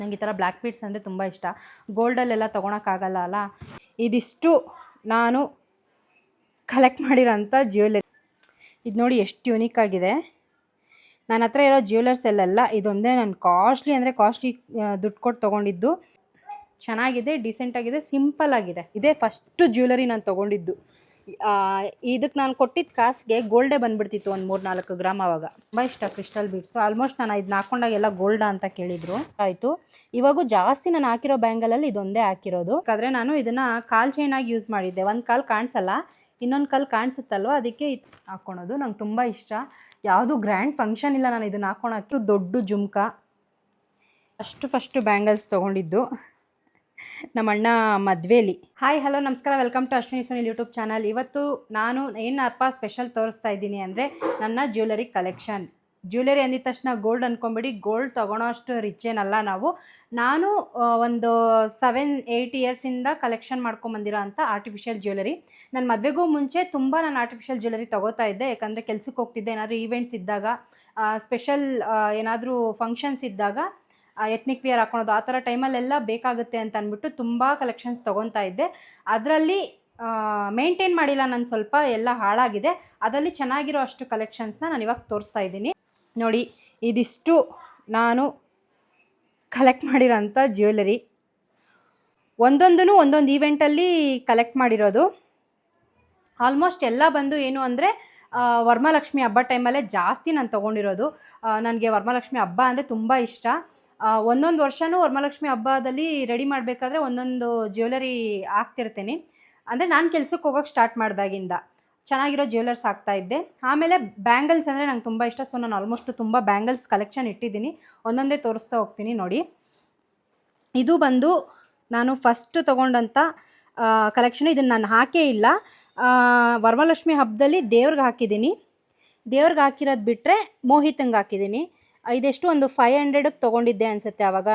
ನಂಗೆ ಈ ಥರ ಬ್ಲ್ಯಾಕ್ ಬೀಡ್ಸ್ ಅಂದರೆ ತುಂಬ ಇಷ್ಟ. ಗೋಲ್ಡಲ್ಲೆಲ್ಲ ತೊಗೊಳಕ್ಕಾಗಲ್ಲ ಅಲ್ಲ. ಇದಿಷ್ಟು ನಾನು ಕಲೆಕ್ಟ್ ಮಾಡಿರೋಂಥ ಜ್ಯುವೆಲರಿ. ಇದು ನೋಡಿ ಎಷ್ಟು ಯುನೀಕ್ ಆಗಿದೆ. ನನ್ನ ಹತ್ರ ಇರೋ ಜ್ಯುವೆಲರ್ಸಲ್ಲೆಲ್ಲ ಇದೊಂದೇ ನಾನು ಕಾಸ್ಟ್ಲಿ ಅಂದರೆ ಕಾಸ್ಟ್ಲಿ ದುಡ್ಡು ಕೊಟ್ಟು ತೊಗೊಂಡಿದ್ದು. ಚೆನ್ನಾಗಿದೆ, ಡಿಸೆಂಟಾಗಿದೆ, ಸಿಂಪಲ್ ಆಗಿದೆ. ಇದೇ ಫಸ್ಟು ಜ್ಯುವೆಲರಿ ನಾನು ತೊಗೊಂಡಿದ್ದು. ಇದಕ್ಕೆ ನಾನು ಕೊಟ್ಟಿದ್ದ ಕಾಸಿಗೆ ಗೋಲ್ಡೇ ಬಂದುಬಿಡ್ತಿತ್ತು ಒಂದು 3-4 ಗ್ರಾಮ್. ಆವಾಗ ತುಂಬ ಇಷ್ಟ ಕ್ರಿಸ್ಟಲ್ ಬೀಡ್ಸು. ಆಲ್ಮೋಸ್ಟ್ ನಾನು ಇದನ್ನ ಹಾಕೊಂಡಾಗೆಲ್ಲ ಗೋಲ್ಡಾ ಅಂತ ಕೇಳಿದರು. ಆಯಿತು, ಇವಾಗೂ ಜಾಸ್ತಿ ನಾನು ಹಾಕಿರೋ ಬ್ಯಾಂಗಲಲ್ಲಿ ಇದೊಂದೇ ಹಾಕಿರೋದು. ಯಾಕಂದರೆ ನಾನು ಇದನ್ನು ಕಾಲ್ ಚೈನಾಗಿ ಯೂಸ್ ಮಾಡಿದ್ದೆ. ಒಂದು ಕಾಲು ಕಾಣಿಸಲ್ಲ, ಇನ್ನೊಂದು ಕಾಲು ಕಾಣಿಸುತ್ತಲ್ವ, ಅದಕ್ಕೆ ಹಾಕ್ಕೊಳೋದು. ನಂಗೆ ತುಂಬ ಇಷ್ಟ. ಯಾವುದೂ ಗ್ರ್ಯಾಂಡ್ ಫಂಕ್ಷನ್ ಇಲ್ಲ ನಾನು ಇದನ್ನು ಹಾಕ್ಕೊಳಕ್ಕೆ. ದೊಡ್ಡ ಜುಮ್ಕ ಫಸ್ಟು ಬ್ಯಾಂಗಲ್ಸ್ ತೊಗೊಂಡಿದ್ದು ನಮ್ಮ ಅಣ್ಣ ಮದುವೆಲಿ. ಹಾಯ್ ಹಲೋ ನಮಸ್ಕಾರ, welcome to Ashwini Sunil YouTube channel. ಇವತ್ತು ನಾನು ಏನಪ್ಪ ಸ್ಪೆಷಲ್ ತೋರಿಸ್ತಾ ಇದ್ದೀನಿ ಅಂದರೆ ನನ್ನ ಜ್ಯುವೆಲರಿ ಕಲೆಕ್ಷನ್. ಜ್ಯುವೆಲರಿ ಅಂದಿದ ತಕ್ಷಣ ಗೋಲ್ಡ್ ಅಂದ್ಕೊಂಬಿಡಿ, ಗೋಲ್ಡ್ ತೊಗೊಳೋ ಅಷ್ಟು ರಿಚ್ ಏನಲ್ಲ ನಾವು. ನಾನು ಒಂದು 7-8 ಇಯರ್ಸಿಂದ ಕಲೆಕ್ಷನ್ ಮಾಡ್ಕೊಂಬಂದಿರೋ ಅಂಥ ಆರ್ಟಿಫಿಷಿಯಲ್ ಜ್ಯುವೆಲರಿ. ನನ್ನ ಮದುವೆಗೂ ಮುಂಚೆ ತುಂಬ ನಾನು ಆರ್ಟಿಫಿಷಿಯಲ್ ಜ್ಯುವೆಲರಿ ತೊಗೋತಾ ಇದ್ದೆ. ಯಾಕಂದರೆ ಕೆಲ್ಸಕ್ಕೆ ಹೋಗ್ತಿದ್ದೆ, ಏನಾದರೂ ಈವೆಂಟ್ಸ್ ಇದ್ದಾಗ, ಸ್ಪೆಷಲ್ ಏನಾದರೂ ಫಂಕ್ಷನ್ಸ್ ಇದ್ದಾಗ, ಎತ್ನಿಕ್ ವಿಯರ್ ಹಾಕೊಳೋದು, ಆ ಥರ ಟೈಮಲ್ಲೆಲ್ಲ ಬೇಕಾಗುತ್ತೆ ಅಂತ ಅಂದ್ಬಿಟ್ಟು ತುಂಬ ಕಲೆಕ್ಷನ್ಸ್ ತೊಗೊತಾ ಇದ್ದೆ. ಅದರಲ್ಲಿ ಮೇಂಟೈನ್ ಮಾಡಿಲ್ಲ ನಾನು, ಸ್ವಲ್ಪ ಎಲ್ಲ ಹಾಳಾಗಿದೆ. ಅದರಲ್ಲಿ ಚೆನ್ನಾಗಿರೋ ಅಷ್ಟು ಕಲೆಕ್ಷನ್ಸ್ನ ನಾನು ಇವಾಗ ತೋರಿಸ್ತಾ ಇದ್ದೀನಿ. ನೋಡಿ, ಇದಿಷ್ಟು ನಾನು ಕಲೆಕ್ಟ್ ಮಾಡಿರೋಂಥ ಜ್ಯುವೆಲರಿ. ಒಂದೊಂದು ಈವೆಂಟಲ್ಲಿ ಕಲೆಕ್ಟ್ ಮಾಡಿರೋದು. ಆಲ್ಮೋಸ್ಟ್ ಎಲ್ಲ ಬಂದು ಏನು ಅಂದರೆ ವರಮಹಾಲಕ್ಷ್ಮಿ ಹಬ್ಬ ಟೈಮಲ್ಲೇ ಜಾಸ್ತಿ ನಾನು ತೊಗೊಂಡಿರೋದು. ನನಗೆ ವರಮಹಾಲಕ್ಷ್ಮಿ ಹಬ್ಬ ಅಂದರೆ ತುಂಬ ಇಷ್ಟ. ಒಂದೊಂದು ವರ್ಷವೂ ವರಮಹಾಲಕ್ಷ್ಮಿ ಹಬ್ಬದಲ್ಲಿ ರೆಡಿ ಮಾಡಬೇಕಾದ್ರೆ ಒಂದೊಂದು ಜ್ಯುವೆಲರಿ ಹಾಕ್ತಿರ್ತೀನಿ. ಅಂದರೆ ನಾನು ಕೆಲ್ಸಕ್ಕೆ ಹೋಗೋಕ್ಕೆ ಸ್ಟಾರ್ಟ್ ಮಾಡಿದಾಗಿಂದ ಚೆನ್ನಾಗಿರೋ ಜ್ಯುವೆಲರ್ಸ್ ಹಾಕ್ತಾಯಿದ್ದೆ. ಆಮೇಲೆ ಬ್ಯಾಂಗಲ್ಸ್ ಅಂದರೆ ನಂಗೆ ತುಂಬ ಇಷ್ಟ. ಸೊ ನಾನು ಆಲ್ಮೋಸ್ಟ್ ತುಂಬ ಬ್ಯಾಂಗಲ್ಸ್ ಕಲೆಕ್ಷನ್ ಇಟ್ಟಿದ್ದೀನಿ. ಒಂದೊಂದೇ ತೋರಿಸ್ತಾ ಹೋಗ್ತೀನಿ. ನೋಡಿ, ಇದು ಬಂದು ನಾನು ಫಸ್ಟ್ ತೊಗೊಂಡಂಥ ಕಲೆಕ್ಷನ್. ಇದನ್ನು ನಾನು ಹಾಕೇ ಇಲ್ಲ. ವರಮಹಾಲಕ್ಷ್ಮಿ ಹಬ್ಬದಲ್ಲಿ ದೇವ್ರಿಗೆ ಹಾಕಿದ್ದೀನಿ. ದೇವ್ರಿಗೆ ಹಾಕಿರೋದು ಬಿಟ್ಟರೆ ಮೋಹಿತಂಗೆ ಹಾಕಿದ್ದೀನಿ. ಇದೆಷ್ಟು ಒಂದು 500ಕ್ಕೆ ತೊಗೊಂಡಿದ್ದೆ ಅನಿಸುತ್ತೆ. ಯಾವಾಗ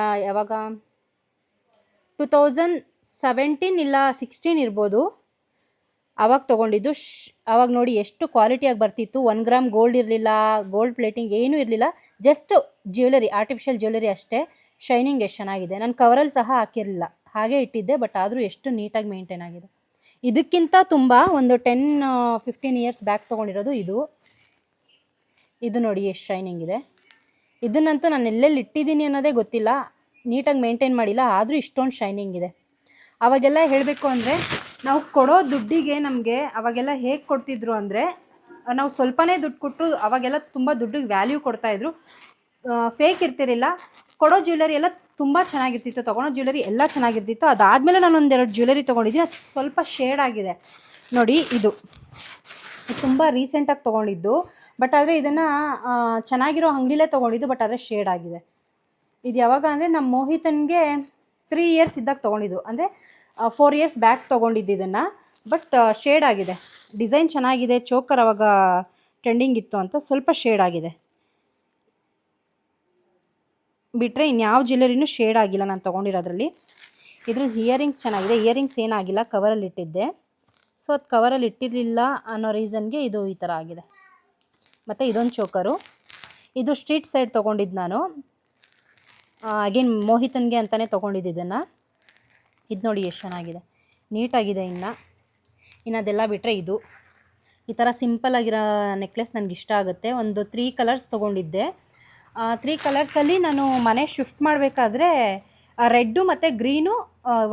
2017 ಇಲ್ಲ 16 ಇರ್ಬೋದು, ಆವಾಗ ತೊಗೊಂಡಿದ್ದು. ಆವಾಗ ನೋಡಿ ಎಷ್ಟು ಕ್ವಾಲಿಟಿಯಾಗಿ ಬರ್ತಿತ್ತು. 1 ಗ್ರಾಮ್ ಗೋಲ್ಡ್ ಇರಲಿಲ್ಲ, ಗೋಲ್ಡ್ ಪ್ಲೇಟಿಂಗ್ ಏನೂ ಇರಲಿಲ್ಲ. ಜಸ್ಟ್ ಜ್ಯುವೆಲರಿ, ಆರ್ಟಿಫಿಷಿಯಲ್ ಜ್ಯುವೆಲರಿ ಅಷ್ಟೇ. ಶೈನಿಂಗ್ ಎಷ್ಟು ಚೆನ್ನಾಗಿದೆ. ನಾನು ಕವರಲ್ಲಿ ಸಹ ಹಾಕಿರಲಿಲ್ಲ, ಹಾಗೆ ಇಟ್ಟಿದ್ದೆ. ಬಟ್ ಆದರೂ ಎಷ್ಟು ನೀಟಾಗಿ ಮೇಂಟೈನ್ ಆಗಿದೆ. ಇದಕ್ಕಿಂತ ತುಂಬ ಒಂದು 10-15 ಇಯರ್ಸ್ ಬ್ಯಾಕ್ ತೊಗೊಂಡಿರೋದು ಇದು ನೋಡಿ ಎಷ್ಟು ಶೈನಿಂಗ್ ಇದೆ. ಇದನ್ನಂತೂ ನಾನು ಎಲ್ಲೆಲ್ಲಿ ಇಟ್ಟಿದ್ದೀನಿ ಅನ್ನೋದೇ ಗೊತ್ತಿಲ್ಲ, ನೀಟಾಗಿ ಮೇಂಟೈನ್ ಮಾಡಿಲ್ಲ, ಆದರೂ ಇಷ್ಟೊಂದು ಶೈನಿಂಗ್ ಇದೆ. ಅವಾಗೆಲ್ಲ ಹೇಳಬೇಕು ಅಂದರೆ ನಾವು ಕೊಡೋ ದುಡ್ಡಿಗೆ ನಮಗೆ ಅವಾಗೆಲ್ಲ ಹೇಗೆ ಕೊಡ್ತಿದ್ರು ಅಂದರೆ, ನಾವು ಸ್ವಲ್ಪನೇ ದುಡ್ಡು ಕೊಟ್ಟು ಅವಾಗೆಲ್ಲ ತುಂಬ ದುಡ್ಡಿಗೆ ವ್ಯಾಲ್ಯೂ ಕೊಡ್ತಾಯಿದ್ರು. ಫೇಕ್ ಇರ್ತಿರಲಿಲ್ಲ. ಕೊಡೋ ಜ್ಯುವೆಲರಿ ಎಲ್ಲ ತುಂಬ ಚೆನ್ನಾಗಿರ್ತಿತ್ತು, ತೊಗೊಳೋ ಜ್ಯುವೆಲರಿ ಎಲ್ಲ ಚೆನ್ನಾಗಿರ್ತಿತ್ತು. ಅದಾದಮೇಲೆ ನಾನು 1-2 ಜ್ಯುವೆಲರಿ ತೊಗೊಂಡಿದ್ದೀನಿ. ಅದು ಸ್ವಲ್ಪ ಶೇಡ್ ಆಗಿದೆ ನೋಡಿ. ಇದು ತುಂಬ ರೀಸೆಂಟಾಗಿ ತೊಗೊಂಡಿದ್ದು. ಬಟ್ ಆದರೆ ಇದನ್ನು ಚೆನ್ನಾಗಿರೋ ಅಂಗಡಿಲೇ ತೊಗೊಂಡಿದ್ದು. ಬಟ್ ಆದರೆ ಶೇಡ್ ಆಗಿದೆ. ಇದು ಯಾವಾಗ ಅಂದರೆ ನಮ್ಮ ಮೋಹಿತನಿಗೆ 3 ಇಯರ್ಸ್ ಇದ್ದಾಗ ತೊಗೊಂಡಿದ್ದು. ಅಂದರೆ 4 ಇಯರ್ಸ್ ಬ್ಯಾಕ್ ತೊಗೊಂಡಿದ್ದು ಇದನ್ನು. ಬಟ್ ಶೇಡ್ ಆಗಿದೆ. ಡಿಸೈನ್ ಚೆನ್ನಾಗಿದೆ. ಚೋಕರ್ ಅವಾಗ ಟ್ರೆಂಡಿಂಗ್ ಇತ್ತು ಅಂತ ಸ್ವಲ್ಪ ಶೇಡ್ ಆಗಿದೆ. ಬಿಟ್ಟರೆ ಇನ್ಯಾವ ಜ್ಯುವೆಲರಿನೂ ಶೇಡ್ ಆಗಿಲ್ಲ ನಾನು ತೊಗೊಂಡಿರೋದ್ರಲ್ಲಿ. ಇದ್ರದ್ದು ಇಯರಿಂಗ್ಸ್ ಚೆನ್ನಾಗಿದೆ. ಇಯರಿಂಗ್ಸ್ ಏನಾಗಿಲ್ಲ, ಕವರಲ್ಲಿ ಇಟ್ಟಿದ್ದೆ. ಸೊ ಅದು ಕವರಲ್ಲಿ ಇಟ್ಟಿರಲಿಲ್ಲ ಅನ್ನೋ ರೀಸನ್ಗೆ ಇದು ಈ ಥರ ಆಗಿದೆ. ಮತ್ತು ಇದೊಂದು ಚೋಕರು. ಇದು ಸ್ಟ್ರೀಟ್ ಸೈಡ್ ತೊಗೊಂಡಿದ್ದು ನಾನು. ಅಗೇನ್ ಮೋಹಿತನ್ಗೆ ಅಂತಲೇ ತೊಗೊಂಡಿದ್ದು ಇದನ್ನು. ಇದು ನೋಡಿ ಎಷ್ಟು ಚೆನ್ನಾಗಿದೆ, ನೀಟಾಗಿದೆ. ಇನ್ನು ಅದೆಲ್ಲ ಬಿಟ್ಟರೆ ಇದು ಈ ಥರ ಸಿಂಪಲ್ಲಾಗಿರೋ ನೆಕ್ಲೆಸ್ ನನಗೆ ಇಷ್ಟ ಆಗುತ್ತೆ. ಒಂದು 3 ಕಲರ್ಸ್ ತೊಗೊಂಡಿದ್ದೆ. 3 ಕಲರ್ಸಲ್ಲಿ ನಾನು ಮನೆ ಶಿಫ್ಟ್ ಮಾಡಬೇಕಾದ್ರೆ ರೆಡ್ಡು ಮತ್ತು ಗ್ರೀನು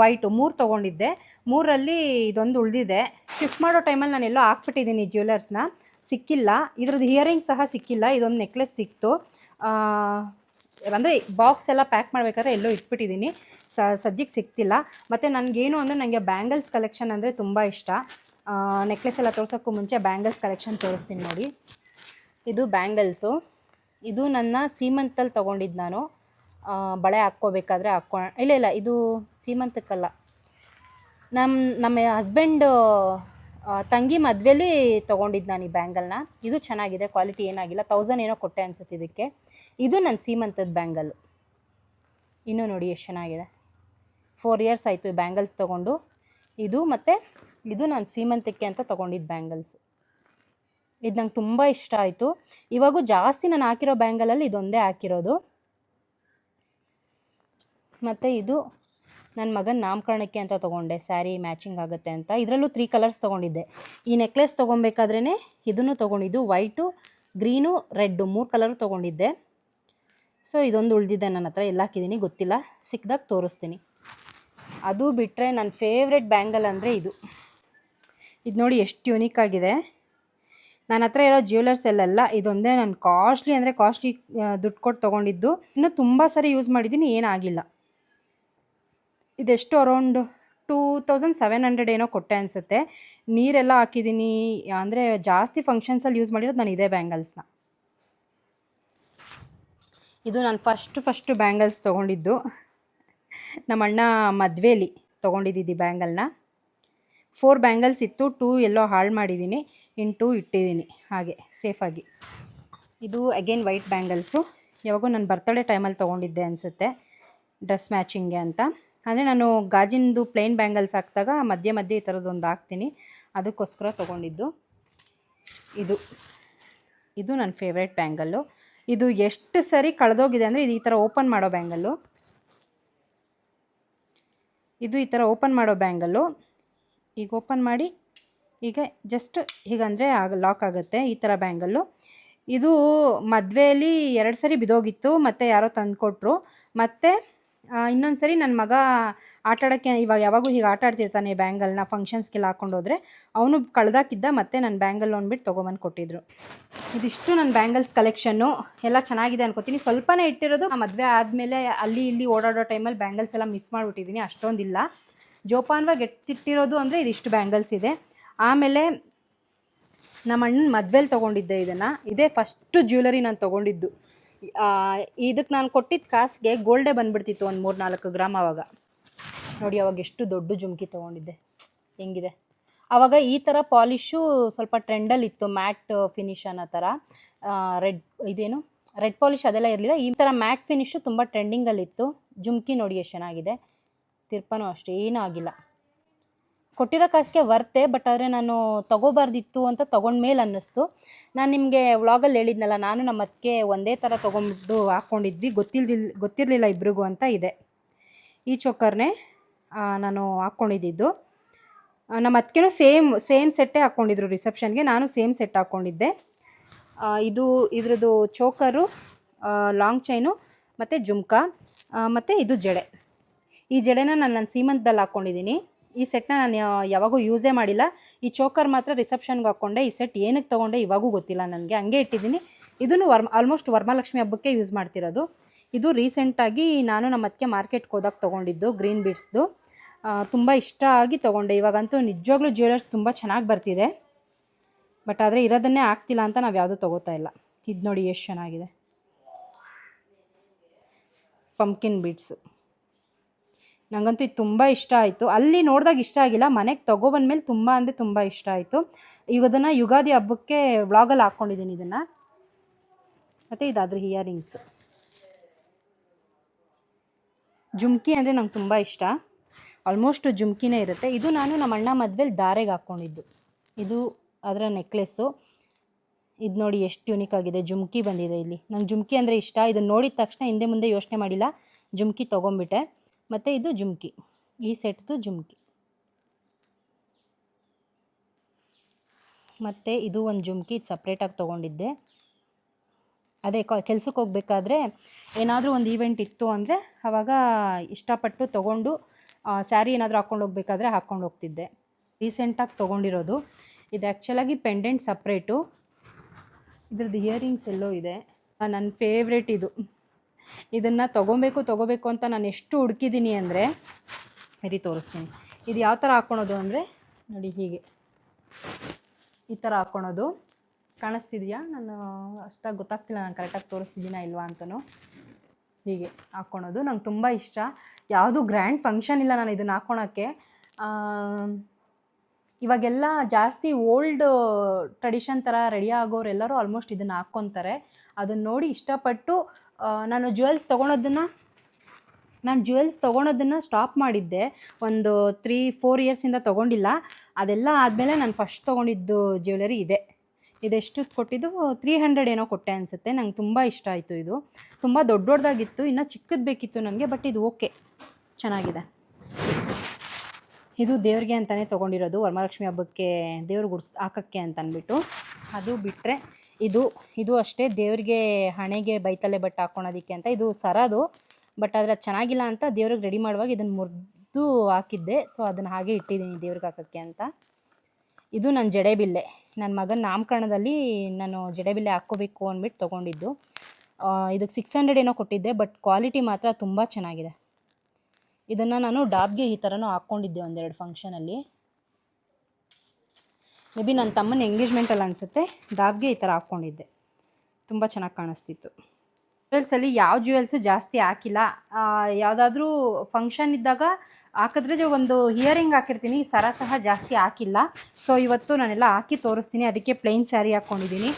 ವೈಟು 3 ತೊಗೊಂಡಿದ್ದೆ. 3ರಲ್ಲಿ ಇದೊಂದು ಉಳಿದಿದೆ. ಶಿಫ್ಟ್ ಮಾಡೋ ಟೈಮಲ್ಲಿ ನಾನು ಎಲ್ಲೋ ಹಾಕ್ಬಿಟ್ಟಿದ್ದೀನಿ ಜ್ಯುವೆಲರ್ಸ್ನ, ಸಿಕ್ಕಿಲ್ಲ. ಇದ್ರದ್ದು ಇಯರಿಂಗ್ಸ್ ಸಹ ಸಿಕ್ಕಿಲ್ಲ. ಇದೊಂದು ನೆಕ್ಲೆಸ್ ಸಿಕ್ತು. ಅಂದರೆ ಬಾಕ್ಸ್ ಎಲ್ಲ ಪ್ಯಾಕ್ ಮಾಡಬೇಕಾದ್ರೆ ಎಲ್ಲೋ ಇಟ್ಬಿಟ್ಟಿದ್ದೀನಿ, ಸದ್ಯಕ್ಕೆ ಸಿಕ್ತಿಲ್ಲ. ಮತ್ತು ನನಗೇನು ಅಂದರೆ ನನಗೆ ಬ್ಯಾಂಗಲ್ಸ್ ಕಲೆಕ್ಷನ್ ಅಂದರೆ ತುಂಬ ಇಷ್ಟ. ನೆಕ್ಲೆಸ್ ಎಲ್ಲ ತೋರ್ಸೋಕ್ಕೂ ಮುಂಚೆ ಬ್ಯಾಂಗಲ್ಸ್ ಕಲೆಕ್ಷನ್ ತೋರಿಸ್ತೀನಿ ನೋಡಿ. ಇದು ಬ್ಯಾಂಗಲ್ಸು. ಇದು ನನ್ನ ಸೀಮಂತಲ್ಲಿ ತೊಗೊಂಡಿದ್ದು ನಾನು. ಬಳೆ ಹಾಕ್ಕೋಬೇಕಾದ್ರೆ ಇಲ್ಲ ಇದು ಸೀಮಂತಕ್ಕಲ್ಲ, ನಮ್ಮ ಹಸ್ಬೆಂಡ್ ತಂಗಿ ಮದುವೆಲಿ ತೊಗೊಂಡಿದ್ದು ನಾನು ಈ ಬ್ಯಾಂಗಲ್ನ. ಇದು ಚೆನ್ನಾಗಿದೆ, ಕ್ವಾಲಿಟಿ ಏನಾಗಿಲ್ಲ. 1000 ಏನೋ ಕೊಟ್ಟೆ ಅನಿಸುತ್ತೆ ಇದಕ್ಕೆ. ಇದು ನನ್ನ ಸೀಮಂತದ ಬ್ಯಾಂಗಲ್ಲು. ಇನ್ನೂ ನೋಡಿ ಎಷ್ಟು ಚೆನ್ನಾಗಿದೆ. 4 ಇಯರ್ಸ್ ಆಯಿತು ಈ ಬ್ಯಾಂಗಲ್ಸ್ ತೊಗೊಂಡು. ಇದು ಮತ್ತು ಇದು ನಾನು ಸೀಮಂತಕ್ಕೆ ಅಂತ ತೊಗೊಂಡಿದ್ದು ಬ್ಯಾಂಗಲ್ಸ್. ಇದು ನಂಗೆ ತುಂಬ ಇಷ್ಟ ಆಯಿತು. ಇವಾಗೂ ಜಾಸ್ತಿ ನಾನು ಹಾಕಿರೋ ಬ್ಯಾಂಗಲಲ್ಲಿ ಇದೊಂದೇ ಹಾಕಿರೋದು. ಮತ್ತು ಇದು ನನ್ನ ಮಗನ ನಾಮಕರಣಕ್ಕೆ ಅಂತ ತೊಗೊಂಡೆ, ಸ್ಯಾರಿ ಮ್ಯಾಚಿಂಗ್ ಆಗುತ್ತೆ ಅಂತ. ಇದರಲ್ಲೂ 3 ಕಲರ್ಸ್ ತೊಗೊಂಡಿದ್ದೆ. ಈ ನೆಕ್ಲೆಸ್ ತೊಗೊಬೇಕಾದ್ರೇ ಇದನ್ನು ತೊಗೊಂಡಿದ್ದು, ವೈಟು, ಗ್ರೀನು, ರೆಡ್ಡು 3 ಕಲರು ತೊಗೊಂಡಿದ್ದೆ. ಸೊ ಇದೊಂದು ಉಳಿದಿದ್ದೆ ನನ್ನ ಹತ್ರ, ಎಲ್ಲ ಹಾಕಿದ್ದೀನಿ ಗೊತ್ತಿಲ್ಲ, ಸಿಕ್ಕಿದಾಗ ತೋರಿಸ್ತೀನಿ. ಅದು ಬಿಟ್ಟರೆ ನನ್ನ ಫೇವ್ರೆಟ್ ಬ್ಯಾಂಗಲ್ ಅಂದರೆ ಇದು ನೋಡಿ ಎಷ್ಟು ಯುನೀಕ್ ಆಗಿದೆ. ನನ್ನ ಹತ್ರ ಇರೋ ಜ್ಯುವೆಲರ್ಸಲ್ಲೆಲ್ಲ ಇದೊಂದೇ ನಾನು ಕಾಸ್ಟ್ಲಿ ಅಂದರೆ ಕಾಸ್ಟ್ಲಿ ದುಡ್ಡು ಕೊಟ್ಟು ತೊಗೊಂಡಿದ್ದು. ಇನ್ನೂ ತುಂಬ ಸರಿ ಯೂಸ್ ಮಾಡಿದ್ದೀನಿ, ಏನಾಗಿಲ್ಲ. ಇದೆಷ್ಟು ಅರೌಂಡ್ 2700 ಏನೋ ಕೊಟ್ಟೆ ಅನಿಸುತ್ತೆ. ನೀರೆಲ್ಲ ಹಾಕಿದ್ದೀನಿ, ಅಂದರೆ ಜಾಸ್ತಿ ಫಂಕ್ಷನ್ಸಲ್ಲಿ ಯೂಸ್ ಮಾಡಿರೋದು ನಾನು ಇದೇ ಬ್ಯಾಂಗಲ್ಸ್ನ. ಇದು ನಾನು ಫಸ್ಟ್ ಬ್ಯಾಂಗಲ್ಸ್ ತೊಗೊಂಡಿದ್ದು ನಮ್ಮ ಅಣ್ಣ ಮದುವೆಲಿ ತೊಗೊಂಡಿದ್ದು ಬ್ಯಾಂಗಲ್ನ. 4 ಬ್ಯಾಂಗಲ್ಸ್ ಇತ್ತು, 2 ಎಲ್ಲೋ ಹಾಳು ಮಾಡಿದ್ದೀನಿ, ಇನ್ನು 2 ಇಟ್ಟಿದ್ದೀನಿ ಹಾಗೆ ಸೇಫಾಗಿ. ಇದು ಅಗೇನ್ ವೈಟ್ ಬ್ಯಾಂಗಲ್ಸು, ಯಾವಾಗೂ ನಾನು ಬರ್ತಡೇ ಟೈಮಲ್ಲಿ ತೊಗೊಂಡಿದ್ದೆ ಅನಿಸುತ್ತೆ, ಡ್ರೆಸ್ ಮ್ಯಾಚಿಂಗ್ಗೆ ಅಂತ. ಅಂದರೆ ನಾನು ಗಾಜಿಂದು ಪ್ಲೇನ್ ಬ್ಯಾಂಗಲ್ಸ್ ಹಾಕಿದಾಗ ಮಧ್ಯೆ ಈ ಥರದ್ದೊಂದು ಹಾಕ್ತೀನಿ, ಅದಕ್ಕೋಸ್ಕರ ತೊಗೊಂಡಿದ್ದು. ಇದು ನನ್ನ ಫೇವ್ರೇಟ್ ಬ್ಯಾಂಗಲ್ಲು. ಇದು ಎಷ್ಟು ಸರಿ ಕಳೆದೋಗಿದೆ ಅಂದರೆ ಇದು ಈ ಥರ ಓಪನ್ ಮಾಡೋ ಬ್ಯಾಂಗಲ್ಲು. ಇದು ಈ ಥರ ಓಪನ್ ಮಾಡೋ ಬ್ಯಾಂಗಲ್ಲು. ಈಗ ಓಪನ್ ಮಾಡಿ ಈಗ ಜಸ್ಟ್ ಹೀಗಂದರೆ ಲಾಕ್ ಆಗುತ್ತೆ, ಈ ಥರ ಬ್ಯಾಂಗಲ್ಲು. ಇದು ಮದುವೆಯಲ್ಲಿ 2 ಸರಿ ಬಿದ್ದೋಗಿತ್ತು, ಮತ್ತು ಯಾರೋ ತಂದು ಕೊಟ್ಟರು. ಮತ್ತು ಇನ್ನೊಂದು ಸರಿ ನನ್ನ ಮಗ ಆಟಾಡೋಕ್ಕೆ, ಇವಾಗ ಯಾವಾಗೂ ಹೀಗೆ ಆಟ ಆಡ್ತಿರ್ತಾನೆ ಬ್ಯಾಂಗಲ್ನ, ಫಂಕ್ಷನ್ಸ್ಗೆಲ್ಲ ಹಾಕ್ಕೊಂಡೋದ್ರೆ ಅವನು ಕಳೆದಾಕಿದ್ದ, ಮತ್ತು ನನ್ನ ಬ್ಯಾಂಗಲ್ ಅಂದ್ಬಿಟ್ಟು ತೊಗೊಂಬಂದು ಕೊಟ್ಟಿದ್ರು. ಇದಿಷ್ಟು ನನ್ನ ಬ್ಯಾಂಗಲ್ಸ್ ಕಲೆಕ್ಷನ್ನು. ಎಲ್ಲ ಚೆನ್ನಾಗಿದೆ ಅನ್ಕೋತೀನಿ. ಸ್ವಲ್ಪನೇ ಇಟ್ಟಿರೋದು, ಮದುವೆ ಆದಮೇಲೆ ಅಲ್ಲಿ ಇಲ್ಲಿ ಓಡಾಡೋ ಟೈಮಲ್ಲಿ ಬ್ಯಾಂಗಲ್ಸ್ ಎಲ್ಲ ಮಿಸ್ ಮಾಡಿಬಿಟ್ಟಿದ್ದೀನಿ, ಅಷ್ಟೊಂದಿಲ್ಲ. ಜೋಪಾನವಾಗಿ ಎತ್ತಿಟ್ಟಿರೋದು ಅಂದರೆ ಇದಿಷ್ಟು ಬ್ಯಾಂಗಲ್ಸ್ ಇದೆ. ಆಮೇಲೆ ನಮ್ಮ ಅಣ್ಣನ ಮದುವೆಲಿ ತೊಗೊಂಡಿದ್ದೆ ಇದನ್ನು. ಇದೇ ಫಸ್ಟು ಜ್ಯುವೆಲರಿ ನಾನು ತೊಗೊಂಡಿದ್ದು. ಇದಕ್ಕೆ ನಾನು ಕೊಟ್ಟಿದ್ದ ಕಾಸಿಗೆ ಗೋಲ್ಡೇ ಬಂದುಬಿಡ್ತಿತ್ತು, ಒಂದು 3-4 ಗ್ರಾಮ್. ಆವಾಗ ನೋಡಿ, ಅವಾಗ ಎಷ್ಟು ದೊಡ್ಡ ಜುಮ್ಕಿ ತೊಗೊಂಡಿದ್ದೆ, ಹೆಂಗಿದೆ. ಆವಾಗ ಈ ಥರ ಪಾಲಿಶು ಸ್ವಲ್ಪ ಟ್ರೆಂಡಲ್ಲಿತ್ತು, ಮ್ಯಾಟ್ ಫಿನಿಷ್ ಅನ್ನೋ ಥರ. ರೆಡ್ ಪಾಲಿಶ್ ಅದೆಲ್ಲ ಇರಲಿಲ್ಲ, ಈ ಥರ ಮ್ಯಾಟ್ ಫಿನಿಷು ತುಂಬ ಟ್ರೆಂಡಿಂಗಲ್ಲಿತ್ತು. ಜುಮ್ಕಿ ನೋಡಿ ಎಷ್ಟು ಚೆನ್ನಾಗಿದೆ, ತಿರ್ಪನೂ ಅಷ್ಟೇ, ಏನೂ ಆಗಿಲ್ಲ. ಕೊಟ್ಟಿರೋ ಕಾಸಿಗೆ ವರ್ತೆ, ಬಟ್ ಆದರೆ ನಾನು ತೊಗೋಬಾರ್ದಿತ್ತು ಅಂತ ತೊಗೊಂಡ್ಮೇಲೆ ಅನ್ನಿಸ್ತು. ನಾನು ನಿಮಗೆ ವ್ಲಾಗಲ್ಲಿ ಹೇಳಿದ್ನಲ್ಲ, ನಾನು ನಮ್ಮ ಅತ್ತಿಗೆ ಒಂದೇ ಥರ ತೊಗೊಂಡ್ಬಿಟ್ಟು ಹಾಕ್ಕೊಂಡಿದ್ವಿ, ಗೊತ್ತಿರಲಿಲ್ಲ ಇಬ್ರಿಗೂ ಅಂತ. ಇದೆ ಈ ಚೋಕರ್ನೇ ನಾನು ಹಾಕ್ಕೊಂಡಿದ್ದು. ನಮ್ಮ ಅತ್ತಿಗೆನೂ ಸೇಮ್ ಸೆಟ್ಟೇ ಹಾಕ್ಕೊಂಡಿದ್ರು ರಿಸೆಪ್ಷನ್ಗೆ, ನಾನು ಸೇಮ್ ಸೆಟ್ ಹಾಕ್ಕೊಂಡಿದ್ದೆ. ಇದ್ರದ್ದು ಚೋಕರು, ಲಾಂಗ್ ಚೈನು ಮತ್ತು ಜುಮ್ಕಾ, ಮತ್ತು ಇದು ಜಡೆ. ಈ ಜಡೆನ ನಾನು ಸೀಮಂತದಲ್ಲಿ ಹಾಕ್ಕೊಂಡಿದ್ದೀನಿ. ಈ ಸೆಟ್ನ ನಾನು ಯಾವಾಗೂ ಯೂಸೇ ಮಾಡಿಲ್ಲ. ಈ ಚೋಕರ್ ಮಾತ್ರ ರಿಸೆಪ್ಷನ್ಗೆ ಹಾಕ್ಕೊಂಡೆ. ಈ ಸೆಟ್ ಏನಕ್ಕೆ ತೊಗೊಂಡೆ ಇವಾಗೂ ಗೊತ್ತಿಲ್ಲ ನನಗೆ, ಹಂಗೆ ಇಟ್ಟಿದ್ದೀನಿ. ಇದನ್ನು ಆಲ್ಮೋಸ್ಟ್ ವರಮಹಾಲಕ್ಷ್ಮಿ ಹಬ್ಬಕ್ಕೆ ಯೂಸ್ ಮಾಡ್ತಿರೋದು. ಇದು ರೀಸೆಂಟಾಗಿ ನಾನು ನಮ್ಮ ಅತ್ತಿಗೆ ಮಾರ್ಕೆಟ್ಗೆ ಹೋದಾಗ ತೊಗೊಂಡಿದ್ದು, ಗ್ರೀನ್ ಬೀಡ್ಸ್ದು. ತುಂಬ ಇಷ್ಟ ಆಗಿ ತೊಗೊಂಡೆ. ಇವಾಗಂತೂ ನಿಜವಾಗ್ಲೂ ಜ್ಯುವೆಲರ್ಸ್ ತುಂಬ ಚೆನ್ನಾಗಿ ಬರ್ತಿದೆ, ಬಟ್ ಆದರೆ ಇರೋದನ್ನೇ ಆಗ್ತಿಲ್ಲ ಅಂತ ನಾವು ಯಾವುದೂ ತೊಗೋತಾ ಇಲ್ಲ. ಇದು ನೋಡಿ ಎಷ್ಟು ಚೆನ್ನಾಗಿದೆ, ಪಂಪ್ಕಿನ್ ಬೀಡ್ಸು. ನನಗಂತೂ ಇದು ತುಂಬ ಇಷ್ಟ ಆಯಿತು. ಅಲ್ಲಿ ನೋಡಿದಾಗ ಇಷ್ಟ ಆಗಿಲ್ಲ, ಮನೆಗೆ ತೊಗೊಬಂದ್ಮೇಲೆ ತುಂಬ ಅಂದರೆ ತುಂಬ ಇಷ್ಟ ಆಯಿತು. ಈಗ ಅದನ್ನು ಯುಗಾದಿ ಹಬ್ಬಕ್ಕೆ ವ್ಲಾಗಲ್ಲಿ ಹಾಕ್ಕೊಂಡಿದ್ದೀನಿ ಇದನ್ನು. ಮತ್ತು ಇದಾದರೆ ಇಯರಿಂಗ್ಸು. ಜುಮ್ಕಿ ಅಂದರೆ ನಂಗೆ ತುಂಬ ಇಷ್ಟ, ಆಲ್ಮೋಸ್ಟ್ ಜುಮ್ಕಿನೇ ಇರುತ್ತೆ. ಇದು ನಾನು ನಮ್ಮ ಅಣ್ಣ ಮದುವೆಲಿ ದಾರೆಗೆ ಹಾಕ್ಕೊಂಡಿದ್ದು. ಇದು ಅದರ ನೆಕ್ಲೆಸ್ಸು. ಇದು ನೋಡಿ ಎಷ್ಟು ಯುನೀಕ್ ಆಗಿದೆ, ಜುಮ್ಕಿ ಬಂದಿದೆ ಇಲ್ಲಿ. ನಂಗೆ ಜುಮ್ಕಿ ಅಂದರೆ ಇಷ್ಟ. ಇದನ್ನು ನೋಡಿದ ತಕ್ಷಣ ಹಿಂದೆ ಮುಂದೆ ಯೋಚನೆ ಮಾಡಿಲ್ಲ, ಜುಮ್ಕಿ ತೊಗೊಂಬಿಟ್ಟೆ. ಮತ್ತು ಇದು ಜುಮ್ಕಿ, ಈ ಸೆಟ್ದು ಜುಮ್ಕಿ. ಮತ್ತು ಇದು ಒಂದು ಜುಮ್ಕಿ, ಇದು ಸಪ್ರೇಟಾಗಿ ತೊಗೊಂಡಿದ್ದೆ. ಅದೇ ಕೆಲ್ಸಕ್ಕೆ ಹೋಗ್ಬೇಕಾದ್ರೆ ಏನಾದರೂ ಒಂದು ಈವೆಂಟ್ ಇತ್ತು ಅಂದರೆ ಆವಾಗ ಇಷ್ಟಪಟ್ಟು ತೊಗೊಂಡು ಸ್ಯಾರಿ ಏನಾದರೂ ಹಾಕ್ಕೊಂಡು ಹೋಗ್ಬೇಕಾದ್ರೆ ಹಾಕ್ಕೊಂಡು ಹೋಗ್ತಿದ್ದೆ. ರೀಸೆಂಟಾಗಿ ತೊಗೊಂಡಿರೋದು ಇದು. ಆ್ಯಕ್ಚುಲಾಗಿ ಪೆಂಡೆಂಟ್ ಸಪ್ರೇಟು, ಇದ್ರದ್ದು ಇಯರಿಂಗ್ಸ್ ಎಲ್ಲೋ ಇದೆ. ನನ್ನ ಫೇವ್ರೇಟ್ ಇದು. ಇದನ್ನು ತೊಗೋಬೇಕು ಅಂತ ನಾನು ಎಷ್ಟು ಹುಡುಕಿದ್ದೀನಿ ಅಂದರೆ, ಸರಿ ತೋರಿಸ್ತೀನಿ. ಇದು ಯಾವ ಥರ ಹಾಕ್ಕೊಳೋದು ಅಂದರೆ ನೋಡಿ, ಹೀಗೆ ಈ ಥರ ಹಾಕ್ಕೊಳೋದು. ಕಾಣಿಸ್ತಿದೆಯಾ? ನಾನು ಅಷ್ಟಾಗಿ ಗೊತ್ತಾಗ್ತಿಲ್ಲ, ನಾನು ಕರೆಕ್ಟಾಗಿ ತೋರಿಸ್ತಿದ್ದೀನಾ ಇಲ್ವಾ ಅಂತಲೂ. ಹೀಗೆ ಹಾಕ್ಕೊಳೋದು ನಂಗೆ ತುಂಬ ಇಷ್ಟ. ಯಾವುದೂ ಗ್ರ್ಯಾಂಡ್ ಫಂಕ್ಷನ್ ಇಲ್ಲ ನಾನು ಇದನ್ನು ಹಾಕ್ಕೊಳಕ್ಕೆ. ಇವಾಗೆಲ್ಲ ಜಾಸ್ತಿ ಓಲ್ಡ್ ಟ್ರೆಡಿಷನ್ ಥರ ರೆಡಿ ಆಗೋರೆಲ್ಲರೂ ಆಲ್ಮೋಸ್ಟ್ ಇದನ್ನು ಹಾಕ್ಕೊತಾರೆ. ಅದನ್ನು ನೋಡಿ ಇಷ್ಟಪಟ್ಟು ನಾನು ಜ್ಯುವೆಲ್ಸ್ ತೊಗೊಳೋದನ್ನು ಸ್ಟಾಪ್ ಮಾಡಿದ್ದೆ. ಒಂದು 3-4 ಇಯರ್ಸಿಂದ ತೊಗೊಂಡಿಲ್ಲ. ಅದೆಲ್ಲ ಆದಮೇಲೆ ನಾನು ಫಸ್ಟ್ ತೊಗೊಂಡಿದ್ದು ಜ್ಯುವೆಲರಿ ಇದೆ. ಇದೆಷ್ಟು ಕೊಟ್ಟಿದ್ದು 300 ಏನೋ ಕೊಟ್ಟೆ ಅನಿಸುತ್ತೆ. ನಂಗೆ ತುಂಬ ಇಷ್ಟ ಆಯಿತು. ಇದು ತುಂಬ ದೊಡ್ಡದಾಗಿತ್ತು, ಇನ್ನೂ ಚಿಕ್ಕದು ಬೇಕಿತ್ತು ನನಗೆ, ಬಟ್ ಇದು ಓಕೆ, ಚೆನ್ನಾಗಿದೆ. ಇದು ದೇವ್ರಿಗೆ ಅಂತಲೇ ತೊಗೊಂಡಿರೋದು, ವರಮಹಾಲಕ್ಷ್ಮಿ ಹಬ್ಬಕ್ಕೆ ದೇವ್ರಿಗೆ ಹಾಕೋಕ್ಕೆ ಅಂತ ಅಂದ್ಬಿಟ್ಟು. ಅದು ಬಿಟ್ಟರೆ ಇದು ಅಷ್ಟೇ ದೇವ್ರಿಗೆ ಹಣೆಗೆ ಬೈತಲೆ ಬಟ್ಟೆ ಹಾಕ್ಕೊಳೋದಕ್ಕೆ ಅಂತ. ಇದು ಸರದು, ಬಟ್ ಆದರೆ ಚೆನ್ನಾಗಿಲ್ಲ ಅಂತ ದೇವ್ರಿಗೆ ರೆಡಿ ಮಾಡುವಾಗ ಇದನ್ನು ಮುರಿದು ಹಾಕಿದ್ದೆ. ಸೊ ಅದನ್ನು ಹಾಗೆ ಇಟ್ಟಿದ್ದೀನಿ ದೇವ್ರಿಗೆ ಹಾಕೋಕ್ಕೆ ಅಂತ. ಇದು ನನ್ನ ಜಡೆಬಿಲ್ಲೆ, ನನ್ನ ಮಗನ ನಾಮಕರಣದಲ್ಲಿ ನಾನು ಜಡೆಬಿಲ್ಲೆ ಹಾಕ್ಕೋಬೇಕು ಅಂದ್ಬಿಟ್ಟು ತೊಗೊಂಡಿದ್ದು. ಇದಕ್ಕೆ 600 ಏನೋ ಕೊಟ್ಟಿದ್ದೆ, ಬಟ್ ಕ್ವಾಲಿಟಿ ಮಾತ್ರ ತುಂಬ ಚೆನ್ನಾಗಿದೆ. ಇದನ್ನು ನಾನು ಡಾಬ್ಗೆ ಈ ಥರನೂ ಹಾಕ್ಕೊಂಡಿದ್ದೆ ಒಂದೆರಡು ಫಂಕ್ಷನಲ್ಲಿ. ಮೇ ಬಿ ನನ್ನ ತಮ್ಮನ ಎಂಗೇಜ್ಮೆಂಟಲ್ಲಿ ಅನಿಸುತ್ತೆ, ಡಾಬ್ಗೆ ಈ ಥರ ಹಾಕ್ಕೊಂಡಿದ್ದೆ. ತುಂಬ ಚೆನ್ನಾಗಿ ಕಾಣಿಸ್ತಿತ್ತು. ಜ್ಯುವೆಲ್ಸಲ್ಲಿ ಯಾವ ಜ್ಯುವೆಲ್ಸು ಜಾಸ್ತಿ ಹಾಕಿಲ್ಲ. ಯಾವುದಾದ್ರೂ ಫಂಕ್ಷನ್ ಇದ್ದಾಗ ಹಾಕಿದ್ರೆ ಒಂದು ಇಯರಿಂಗ್ ಹಾಕಿರ್ತೀನಿ, ಸರ ಸಹ ಜಾಸ್ತಿ ಹಾಕಿಲ್ಲ. ಸೊ ಇವತ್ತು ನಾನೆಲ್ಲ ಹಾಕಿ ತೋರಿಸ್ತೀನಿ. ಅದಕ್ಕೆ ಪ್ಲೈನ್ ಸ್ಯಾರಿ ಹಾಕ್ಕೊಂಡಿದ್ದೀನಿ.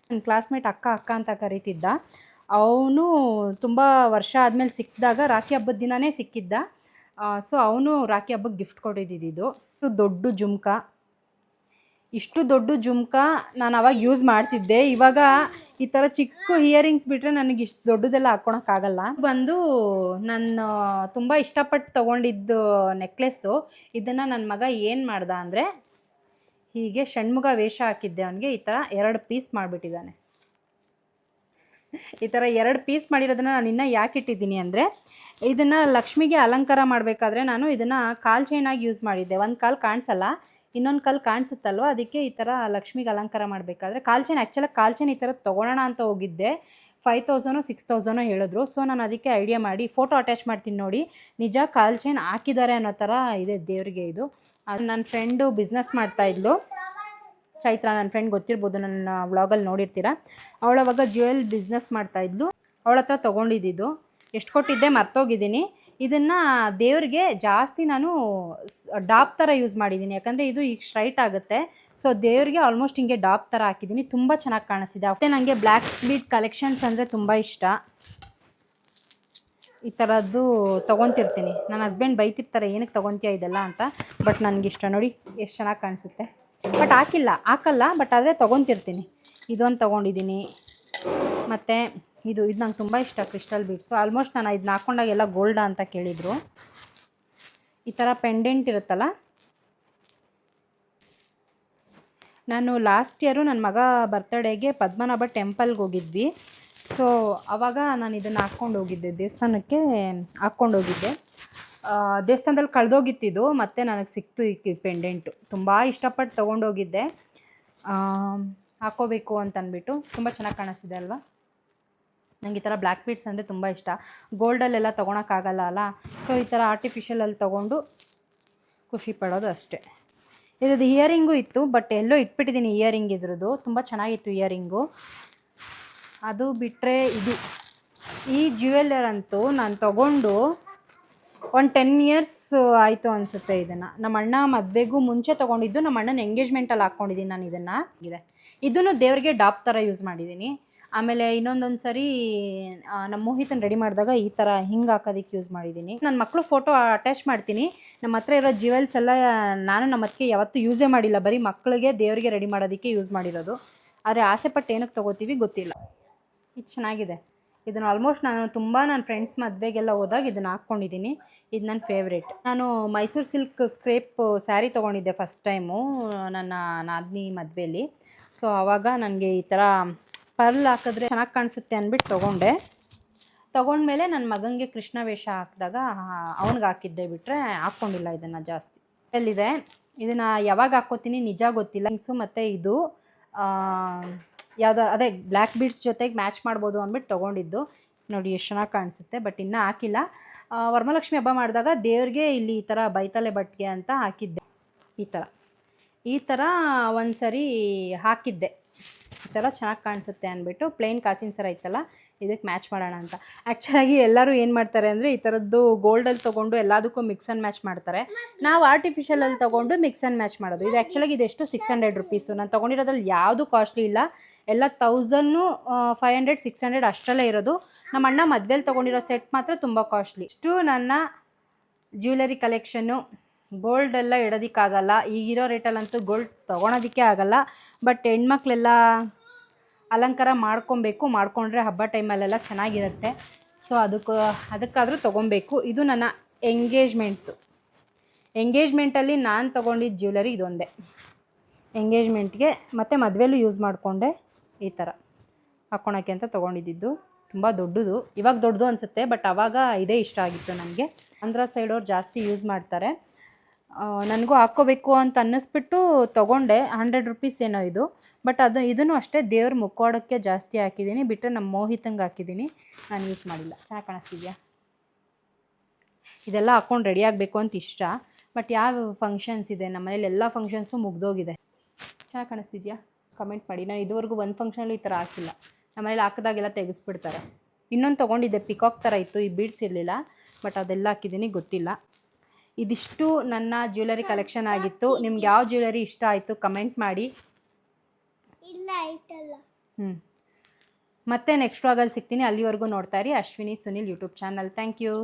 ನನ್ನ ಕ್ಲಾಸ್ಮೇಟ್ ಅಕ್ಕ ಅಂತ ಕರೀತಿದ್ದ. ಅವನು ತುಂಬ ವರ್ಷ ಆದಮೇಲೆ ಸಿಕ್ಕಿದಾಗ ರಾಖಿ ಹಬ್ಬದ ದಿನವೇ ಸಿಕ್ಕಿದ್ದ. ಸೊ ಅವನು ರಾಖಿ ಹಬ್ಬಕ್ಕೆ ಗಿಫ್ಟ್ ಕೊಟ್ಟಿದ್ದಿದ್ದು. ಇಷ್ಟು ದೊಡ್ಡ ಜುಮ್ಕ ನಾನು ಅವಾಗ ಯೂಸ್ ಮಾಡ್ತಿದ್ದೆ. ಇವಾಗ ಈ ಥರ ಚಿಕ್ಕ ಇಯರಿಂಗ್ಸ್ ಬಿಟ್ಟರೆ ನನಗೆ ಇಷ್ಟು ದೊಡ್ಡದೆಲ್ಲ ಹಾಕ್ಕೊಳಕ್ಕಾಗಲ್ಲ. ಬಂದು ನಾನು ತುಂಬ ಇಷ್ಟಪಟ್ಟು ತೊಗೊಂಡಿದ್ದು ನೆಕ್ಲೆಸ್ಸು. ಇದನ್ನು ನನ್ನ ಮಗ ಏನು ಮಾಡ್ದ ಅಂದರೆ, ಹೀಗೆ ಷಣ್ಮುಖ ವೇಷ ಹಾಕಿದ್ದೆ ಅವನಿಗೆ. ಈ ಥರ 2 ಪೀಸ್ ಮಾಡಿಬಿಟ್ಟಿದ್ದಾನೆ. ಈ ಥರ 2 ಪೀಸ್ ಮಾಡಿರೋದನ್ನು ನಾನು ಇನ್ನೂ ಯಾಕೆ ಇಟ್ಟಿದ್ದೀನಿ ಅಂದರೆ, ಇದನ್ನು ಲಕ್ಷ್ಮಿಗೆ ಅಲಂಕಾರ ಮಾಡಬೇಕಾದ್ರೆ ನಾನು ಇದನ್ನು ಕಾಲು ಚೈನಾಗಿ ಯೂಸ್ ಮಾಡಿದ್ದೆ. ಒಂದು ಕಾಲು ಕಾಣಿಸಲ್ಲ, ಇನ್ನೊಂದು ಕಾಲು ಕಾಣಿಸುತ್ತಲ್ವ, ಅದಕ್ಕೆ ಈ ಥರ ಲಕ್ಷ್ಮಿಗೆ ಅಲಂಕಾರ ಮಾಡಬೇಕಾದ್ರೆ ಕಾಲು ಚೈನ್, ಆ್ಯಕ್ಚುಲಾಗಿ ಕಾಲು ಚೈನ್ ಈ ಥರ ತೊಗೊಳೋಣ ಅಂತ ಹೋಗಿದ್ದೆ. 5000 6000 ಹೇಳಿದ್ರು. ಸೊ ನಾನು ಅದಕ್ಕೆ ಐಡಿಯಾ ಮಾಡಿ ಫೋಟೋ ಅಟ್ಯಾಚ್ ಮಾಡ್ತೀನಿ ನೋಡಿ, ನಿಜ ಕಾಲು ಚೈನ್ ಹಾಕಿದ್ದಾರೆ ಅನ್ನೋ ಥರ ಇದೆ ದೇವರಿಗೆ ಇದು. ಅದು ನನ್ನ ಫ್ರೆಂಡು ಬಿಸ್ನೆಸ್ ಮಾಡ್ತಾಯಿದ್ಲು, ಚೈತ್ರ, ನನ್ನ ಫ್ರೆಂಡ್ ಗೊತ್ತಿರ್ಬೋದು, ನನ್ನ ವ್ಲಾಗಲ್ಲಿ ನೋಡಿರ್ತೀರ. ಅವಳವಾಗ ಜ್ಯುವೆಲ್ ಬಿಸ್ನೆಸ್ ಮಾಡ್ತಾಯಿದ್ಲು. ಅವಳ ಹತ್ರ ತೊಗೊಂಡಿದ್ದು. ಎಷ್ಟು ಕೊಟ್ಟಿದ್ದೆ ಮರ್ತೋಗಿದ್ದೀನಿ. ಇದನ್ನು ದೇವ್ರಿಗೆ ಜಾಸ್ತಿ ನಾನು ಡಾಪ್ ಥರ ಯೂಸ್ ಮಾಡಿದ್ದೀನಿ, ಯಾಕಂದರೆ ಇದು ಈಗ ಸ್ಟ್ರೈಟ್ ಆಗುತ್ತೆ. ಸೊ ದೇವ್ರಿಗೆ ಆಲ್ಮೋಸ್ಟ್ ಹಿಂಗೆ ಡಾಪ್ ಥರ ಹಾಕಿದ್ದೀನಿ. ತುಂಬ ಚೆನ್ನಾಗಿ ಕಾಣಿಸ್ತಿದೆ. ಮತ್ತು ನನಗೆ ಬ್ಲ್ಯಾಕ್ ಬೀಡ್ ಕಲೆಕ್ಷನ್ಸ್ ಅಂದರೆ ತುಂಬ ಇಷ್ಟ. ಈ ಥರದ್ದು ತೊಗೊತಿರ್ತೀನಿ. ನನ್ನ ಹಸ್ಬೆಂಡ್ ಬೈತಿರ್ತಾರೆ, ಏನಕ್ಕೆ ತೊಗೊತೀಯ ಇದೆಲ್ಲ ಅಂತ. ಬಟ್ ನನಗಿಷ್ಟ. ನೋಡಿ ಎಷ್ಟು ಚೆನ್ನಾಗಿ ಕಾಣಿಸುತ್ತೆ. ಬಟ್ ಹಾಕಲ್ಲ, ಬಟ್ ಆದರೆ ತೊಗೊತಿರ್ತೀನಿ. ಇದೊಂದು ತೊಗೊಂಡಿದ್ದೀನಿ. ಮತ್ತು ಇದು ನಂಗೆ ತುಂಬ ಇಷ್ಟ, ಕ್ರಿಸ್ಟಲ್ ಬೀಡ್ಸು. ಆಲ್ಮೋಸ್ಟ್ ನಾನು ಇದನ್ನ ಹಾಕ್ಕೊಂಡಾಗೆಲ್ಲ ಗೋಲ್ಡಾ ಅಂತ ಕೇಳಿದರು. ಈ ಥರ ಪೆಂಡೆಂಟ್ ಇರುತ್ತಲ್ಲ, ನಾನು ಲಾಸ್ಟ್ ಇಯರು ನನ್ನ ಮಗ ಬರ್ತಡೇಗೆ ಪದ್ಮನಾಭ ಟೆಂಪಲ್ಗೆ ಹೋಗಿದ್ವಿ. ಸೊ ಆವಾಗ ನಾನು ಇದನ್ನು ಹಾಕ್ಕೊಂಡು ಹೋಗಿದ್ದೆ, ದೇವಸ್ಥಾನಕ್ಕೆ ಹಾಕ್ಕೊಂಡು ಹೋಗಿದ್ದೆ. ದೇವಸ್ಥಾನದಲ್ಲಿ ಕಳೆದೋಗಿತ್ತಿದ್ದು, ಮತ್ತು ನನಗೆ ಸಿಕ್ತು ಈ ಪೆಂಡೆಂಟು. ತುಂಬ ಇಷ್ಟಪಟ್ಟು ತೊಗೊಂಡೋಗಿದ್ದೆ, ಹಾಕ್ಕೋಬೇಕು ಅಂತ ಅಂದ್ಬಿಟ್ಟು. ತುಂಬ ಚೆನ್ನಾಗಿ ಕಾಣಿಸ್ತಿದೆ ಅಲ್ವಾ. ನನಗೆ ಈ ಥರ ಬ್ಲ್ಯಾಕ್ ಬೀಡ್ಸ್ ಅಂದರೆ ತುಂಬ ಇಷ್ಟ. ಗೋಲ್ಡಲ್ಲೆಲ್ಲ ತೊಗೊಳಕ್ಕಾಗಲ್ಲ ಅಲ್ಲ. ಸೊ ಈ ಥರ ಆರ್ಟಿಫಿಷಿಯಲಲ್ಲಿ ತೊಗೊಂಡು ಖುಷಿ ಪಡೋದು ಅಷ್ಟೇ. ಇದ್ರದ್ದು ಇಯರಿಂಗು ಇತ್ತು, ಬಟ್ ಎಲ್ಲೋ ಇಟ್ಬಿಟ್ಟಿದ್ದೀನಿ ಇಯರಿಂಗ್ ಇದ್ರದ್ದು. ತುಂಬ ಚೆನ್ನಾಗಿತ್ತು ಇಯರಿಂಗು. ಅದು ಬಿಟ್ಟರೆ ಈ ಜ್ಯುವೆಲ್ಲರ್ ಅಂತೂ ನಾನು ತೊಗೊಂಡು ಒಂದು 10 years ಆಯಿತು ಅನಿಸುತ್ತೆ. ಇದನ್ನು ನಮ್ಮ ಅಣ್ಣ ಮದುವೆಗೂ ಮುಂಚೆ ತೊಗೊಂಡಿದ್ದು, ನಮ್ಮ ಅಣ್ಣನ ಎಂಗೇಜ್ಮೆಂಟಲ್ಲಿ ಹಾಕ್ಕೊಂಡಿದ್ದೀನಿ ನಾನು. ಇದನ್ನು ದೇವರಿಗೆ ಡಾಪ್ ಥರ ಯೂಸ್ ಮಾಡಿದ್ದೀನಿ. ಆಮೇಲೆ ಇನ್ನೊಂದೊಂದು ಸರಿ ನಮ್ಮ ಮೋಹಿತನ ರೆಡಿ ಮಾಡಿದಾಗ ಈ ಥರ ಹಿಂಗೆ ಹಾಕೋದಕ್ಕೆ ಯೂಸ್ ಮಾಡಿದ್ದೀನಿ. ನನ್ನ ಮಕ್ಕಳು ಫೋಟೋ ಅಟ್ಯಾಚ್ ಮಾಡ್ತೀನಿ. ನಮ್ಮ ಹತ್ರ ಇರೋ ಜ್ಯುವೆಲ್ಸ್ ಎಲ್ಲ ನಾನು ನಮ್ಮ ಅದಕ್ಕೆ ಯಾವತ್ತೂ ಯೂಸೇ ಮಾಡಿಲ್ಲ, ಬರೀ ಮಕ್ಕಳಿಗೆ ದೇವರಿಗೆ ರೆಡಿ ಮಾಡೋದಕ್ಕೆ ಯೂಸ್ ಮಾಡಿರೋದು. ಆದರೆ ಆಸೆಪಟ್ಟು ಏನಕ್ಕೆ ತೊಗೋತೀವಿ ಗೊತ್ತಿಲ್ಲ. ಇದು ಚೆನ್ನಾಗಿದೆ. ಇದನ್ನು ಆಲ್ಮೋಸ್ಟ್ ನಾನು ನನ್ನ ಫ್ರೆಂಡ್ಸ್ ಮದುವೆಗೆಲ್ಲ ಹೋದಾಗ ಇದನ್ನು ಹಾಕ್ಕೊಂಡಿದ್ದೀನಿ. ಇದು ನನ್ನ ಫೇವ್ರೇಟ್. ನಾನು ಮೈಸೂರು ಸಿಲ್ಕ್ ಕ್ರೇಪ್ ಸ್ಯಾರಿ ತೊಗೊಂಡಿದ್ದೆ ಫಸ್ಟ್ ಟೈಮು ನನ್ನ ನಾದಿನಿ ಮದುವೆಯಲ್ಲಿ. ಸೊ ಆವಾಗ ನನಗೆ ಈ ಥರ ಪರ್ಲ್ ಹಾಕಿದ್ರೆ ಚೆನ್ನಾಗಿ ಕಾಣಿಸುತ್ತೆ ಅಂದ್ಬಿಟ್ಟು ತೊಗೊಂಡ್ಮೇಲೆ ನನ್ನ ಮಗನಿಗೆ ಕೃಷ್ಣ ವೇಷ ಹಾಕಿದಾಗ ಅವ್ನಿಗೆ ಹಾಕಿದ್ದೆ, ಬಿಟ್ಟರೆ ಹಾಕ್ಕೊಂಡಿಲ್ಲ ಇದನ್ನು ಜಾಸ್ತಿ. ಎಲ್ಲಿದೆ ಇದನ್ನು ಯಾವಾಗ ಹಾಕ್ಕೋತೀನಿ ನಿಜ ಗೊತ್ತಿಲ್ಲ. ಮತ್ತು ಇದು ಅದೇ ಬ್ಲ್ಯಾಕ್ ಬೀಡ್ಸ್ ಜೊತೆಗೆ ಮ್ಯಾಚ್ ಮಾಡ್ಬೋದು ಅಂದ್ಬಿಟ್ಟು ತೊಗೊಂಡಿದ್ದು. ನೋಡಿ ಎಷ್ಟು ಚೆನ್ನಾಗಿ ಕಾಣಿಸುತ್ತೆ. ಬಟ್ ಇನ್ನೂ ಹಾಕಿಲ್ಲ. ವರಮಹಾಲಕ್ಷ್ಮಿ ಹಬ್ಬ ಮಾಡಿದಾಗ ದೇವ್ರಿಗೆ ಇಲ್ಲಿ ಈ ಥರ ಬೈತಲೆ ಬಟ್ಟಿಗೆ ಅಂತ ಹಾಕಿದ್ದೆ. ಈ ಥರ ಒಂದು ಸರಿ ಹಾಕಿದ್ದೆ. ಈ ಥರ ಚೆನ್ನಾಗಿ ಕಾಣಿಸುತ್ತೆ ಅಂದ್ಬಿಟ್ಟು ಪ್ಲೇನ್ ಕಾಸಿನ ಸರ ಇತ್ತಲ್ಲ, ಇದಕ್ಕೆ ಮ್ಯಾಚ್ ಮಾಡೋಣ ಅಂತ. ಆ್ಯಕ್ಚುಲಾಗಿ ಎಲ್ಲರೂ ಏನು ಮಾಡ್ತಾರೆ ಅಂದರೆ, ಈ ಥರದ್ದು ಗೋಲ್ಡಲ್ಲಿ ತೊಗೊಂಡು ಎಲ್ಲದಕ್ಕೂ ಮಿಕ್ಸ್ ಆ್ಯಂಡ್ ಮ್ಯಾಚ್ ಮಾಡ್ತಾರೆ. ನಾವು ಆರ್ಟಿಫಿಷಿಯಲಲ್ಲಿ ತೊಗೊಂಡು ಮಿಕ್ಸ್ ಆ್ಯಂಡ್ ಮ್ಯಾಚ್ ಮಾಡೋದು. ಇದು ಆ್ಯಕ್ಚುಲಾಗಿ ಇದೆಷ್ಟು 600 rupees. ನಾನು ತೊಗೊಂಡಿರೋದ್ರಲ್ಲಿ ಯಾವುದು ಕಾಸ್ಟ್ಲಿ ಇಲ್ಲ, ಎಲ್ಲ 1500 600 ಅಷ್ಟರಲ್ಲೇ ಇರೋದು. ನಮ್ಮ ಅಣ್ಣ ಮದುವೆಯಲ್ಲಿ ತೊಗೊಂಡಿರೋ ಸೆಟ್ ಮಾತ್ರ ತುಂಬ ಕಾಸ್ಟ್ಲಿ. ಇಷ್ಟು ನನ್ನ ಜ್ಯುವೆಲರಿ ಕಲೆಕ್ಷನ್ನು. ಗೋಲ್ಡೆಲ್ಲ ಇಡೋದಕ್ಕಾಗಲ್ಲ, ಈಗಿರೋ ರೇಟಲ್ಲಂತೂ ಗೋಲ್ಡ್ ತೊಗೊಳೋದಕ್ಕೆ ಆಗಲ್ಲ. ಬಟ್ ಹೆಣ್ಮಕ್ಳೆಲ್ಲ ಅಲಂಕಾರ ಮಾಡ್ಕೊಂಡ್ರೆ ಹಬ್ಬ ಟೈಮಲ್ಲೆಲ್ಲ ಚೆನ್ನಾಗಿರುತ್ತೆ. ಸೊ ಅದಕ್ಕಾದರೂ ತೊಗೊಬೇಕು. ಇದು ನನ್ನ ಎಂಗೇಜ್ಮೆಂಟಲ್ಲಿ ನಾನು ತೊಗೊಂಡಿದ್ದ ಜ್ಯುವೆಲರಿ ಇದೊಂದೇ. ಎಂಗೇಜ್ಮೆಂಟ್ಗೆ ಮತ್ತು ಮದುವೆಲೂ ಯೂಸ್ ಮಾಡಿಕೊಂಡೆ. ಈ ಥರ ಹಾಕ್ಕೊಳಕ್ಕೆ ಅಂತ ತೊಗೊಂಡಿದ್ದು. ತುಂಬ ದೊಡ್ಡದು, ಇವಾಗ ದೊಡ್ಡದು ಅನಿಸುತ್ತೆ, ಬಟ್ ಆವಾಗ ಇದೇ ಇಷ್ಟ ಆಗಿತ್ತು ನನಗೆ. ಆಂಧ್ರ ಸೈಡವ್ರು ಜಾಸ್ತಿ ಯೂಸ್ ಮಾಡ್ತಾರೆ. ನನಗೂ ಹಾಕ್ಕೋಬೇಕು ಅಂತ ಅನ್ನಿಸ್ಬಿಟ್ಟು ತೊಗೊಂಡೆ. 100 ರುಪೀಸ್ ಏನೋ ಇದು. ಬಟ್ ಇದನ್ನು ಅಷ್ಟೇ ದೇವ್ರ ಮುಖವಾಡಕ್ಕೆ ಜಾಸ್ತಿ ಹಾಕಿದ್ದೀನಿ, ಬಿಟ್ಟರೆ ನಮ್ಮ ಮೋಹಿತಂಗೆ ಹಾಕಿದ್ದೀನಿ, ನಾನು ಯೂಸ್ ಮಾಡಿಲ್ಲ. ಚೆನ್ನಾಗಿ ಕಾಣಿಸ್ತಿದ್ಯಾ? ಇದೆಲ್ಲ ಹಾಕ್ಕೊಂಡು ರೆಡಿ ಆಗಬೇಕು ಅಂತ ಇಷ್ಟ, ಬಟ್ ಯಾವ ಫಂಕ್ಷನ್ಸ್ ಇದೆ ನಮ್ಮ ಮನೇಲಿ, ಎಲ್ಲ ಫಂಕ್ಷನ್ಸು ಮುಗ್ದೋಗಿದೆ. ಚೆನ್ನಾಗಿ ಕಾಣಿಸ್ತಿದ್ಯಾ? ಕಮೆಂಟ್ ಮಾಡಿ. ನಾನು ಇದುವರೆಗೂ ಒಂದು ಫಂಕ್ಷನಲ್ಲೂ ಈ ಥರ ಹಾಕಿಲ್ಲ. ನಮ್ಮ ಮನೇಲಿ ಹಾಕಿದಾಗೆಲ್ಲ ತೆಗೆಸ್ಬಿಡ್ತಾರೆ. ಇನ್ನೊಂದು ತೊಗೊಂಡಿದ್ದೆ, ಪಿಕಾಕ್ ಥರ ಇತ್ತು, ಈ ಬೀಡ್ಸ್ ಇರಲಿಲ್ಲ, ಬಟ್ ಅದೆಲ್ಲ ಹಾಕಿದ್ದೀನಿ, ಗೊತ್ತಿಲ್ಲ. ಇದಿಷ್ಟು ನನ್ನ ಜ್ಯುವೆಲರಿ ಕಲೆಕ್ಷನ್ ಆಗಿತ್ತು. ನಿಮ್ಗೆ ಯಾವ ಜ್ಯುವೆಲರಿ ಇಷ್ಟ ಆಯಿತು ಕಮೆಂಟ್ ಮಾಡಿ. ಮತ್ತೆ ನೆಕ್ಸ್ಟ್ ವ್ಲಾಗಲ್ಲಿ ಸಿಗ್ತೀನಿ. ಅಲ್ಲಿವರೆಗೂ ನೋಡ್ತಾ ಇರಿ Ashwini Sunil YouTube channel. Thank you.